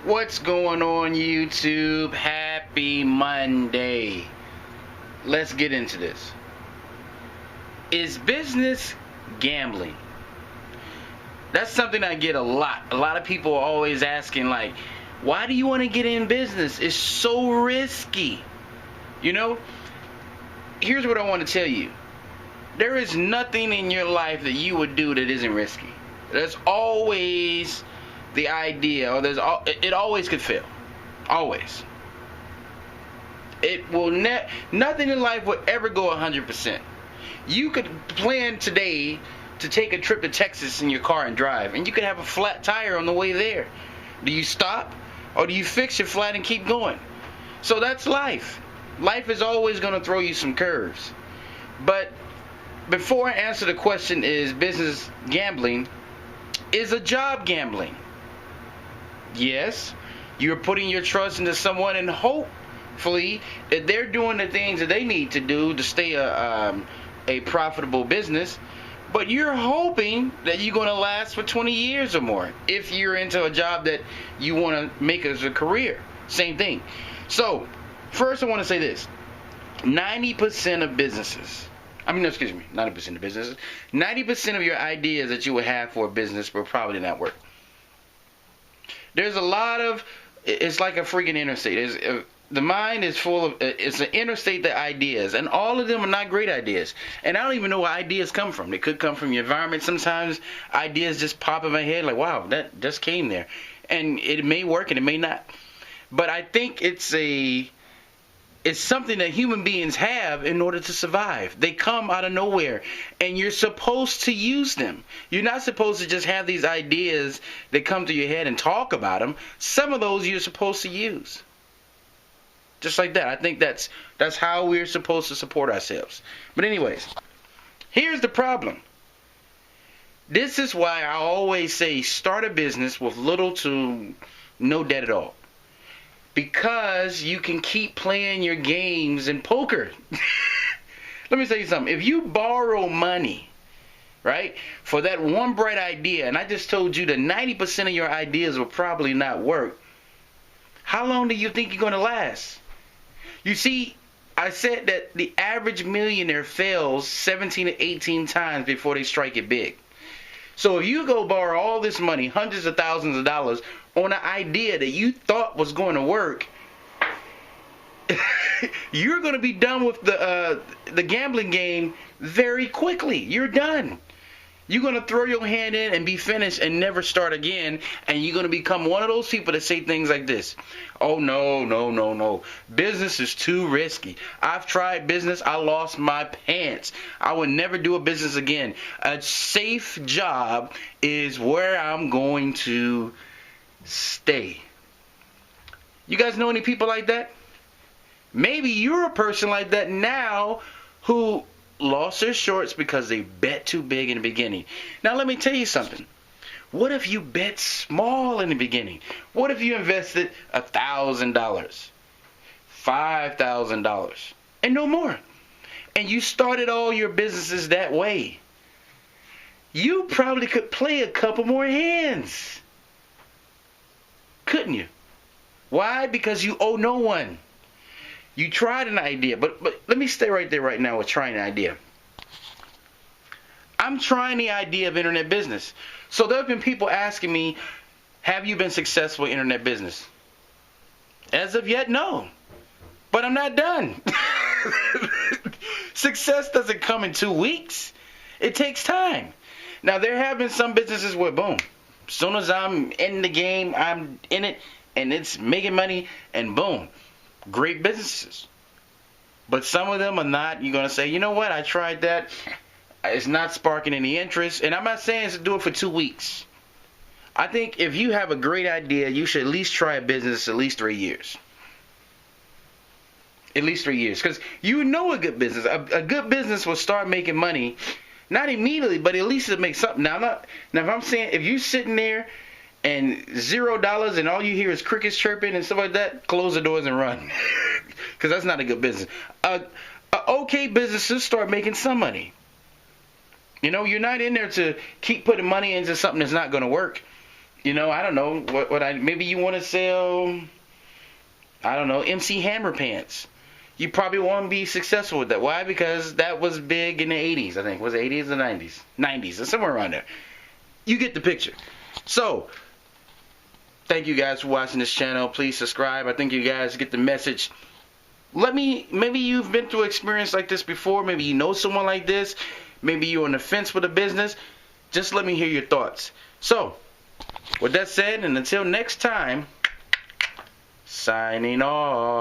What's going on, YouTube? Happy Monday. Let's get into this. Is business gambling? That's something I get a lot. A lot of people are always asking, like, why do you want to get in business? It's so risky. You know, here's what I want to tell you. There is nothing in your life that you would do that isn't risky. There's always the idea, or it always could fail. Always. It will nothing in life will ever go 100%. You could plan today to take a trip to Texas in your car and drive, and you could have a flat tire on the way there. Do you stop, or do you fix your flat and keep going? So that's life. Life is always going to throw you some curves. But before I answer the question, is business gambling? Is a job gambling? Yes, you're putting your trust into someone and hopefully that they're doing the things that they need to do to stay a profitable business. But you're hoping that you're going to last for 20 years or more if you're into a job that you want to make as a career. Same thing. So, first I want to say this. 90% of businesses, 90% of businesses, 90% of your ideas that you would have for a business will probably not work. There's a lot of, it's like a freaking interstate. The mind is full of, it's an interstate of ideas, and all of them are not great ideas. And I don't even know where ideas come from. They could come from your environment. Sometimes ideas just pop in my head like, wow, that just came there. And it may work and it may not. But I think it's something that human beings have in order to survive. They come out of nowhere, and you're supposed to use them. You're not supposed to just have these ideas that come to your head and talk about them. Some of those you're supposed to use. Just like that. I think that's how we're supposed to support ourselves. But anyways, here's the problem. This is why I always say start a business with little to no debt at all. Because you can keep playing your games in poker. Let me tell you something. If you borrow money, right, for that one bright idea, and I just told you that 90% of your ideas will probably not work, how long do you think you're going to last? You see, I said that the average millionaire fails 17 to 18 times before they strike it big. So if you go borrow all this money, hundreds of thousands of dollars, on an idea that you thought was going to work, you're going to be done with the gambling game very quickly. You're done. You're going to throw your hand in and be finished and never start again, and you're going to become one of those people that say things like this. Oh, no. Business is too risky. I've tried business. I lost my pants. I would never do a business again. A safe job is where I'm going to stay. You guys know any people like that? Maybe you're a person like that now who lost their shorts because they bet too big in the beginning. Now let me tell you something. What if you bet small in the beginning? What if you invested $1,000, $5,000, and no more? And you started all your businesses that way. You probably could play a couple more hands. Couldn't you? Why? Because you owe no one. You tried an idea, but let me stay right there right now with trying an idea. I'm trying the idea of internet business. So there have been people asking me, have you been successful in internet business? As of yet, no. But I'm not done. Success doesn't come in 2 weeks. It takes time. Now, there have been some businesses where, boom, as soon as I'm in the game, I'm in it, and it's making money, and boom, great businesses. But some of them are not. You're going to say, you know what, I tried that. It's not sparking any interest. And I'm not saying to do it for 2 weeks. I think if you have a great idea, you should at least try a business at least 3 years. At least 3 years. Because you know a good business. A good business will start making money. Not immediately, but at least it'll make something. Now if I'm saying, if you're sitting there and $0 and all you hear is crickets chirping and stuff like that, close the doors and run. Because that's not a good business. Okay businesses start making some money. You know, you're not in there to keep putting money into something that's not going to work. You know, I don't know maybe you want to sell, I don't know, MC Hammer pants. You probably won't be successful with that. Why? Because that was big in the 80s, I think. Was it 80s or 90s? 90s, or somewhere around there. You get the picture. So, thank you guys for watching this channel. Please subscribe. I think you guys get the message. Maybe you've been through an experience like this before. Maybe you know someone like this. Maybe you're on the fence with a business. Just let me hear your thoughts. So, with that said, and until next time, signing off.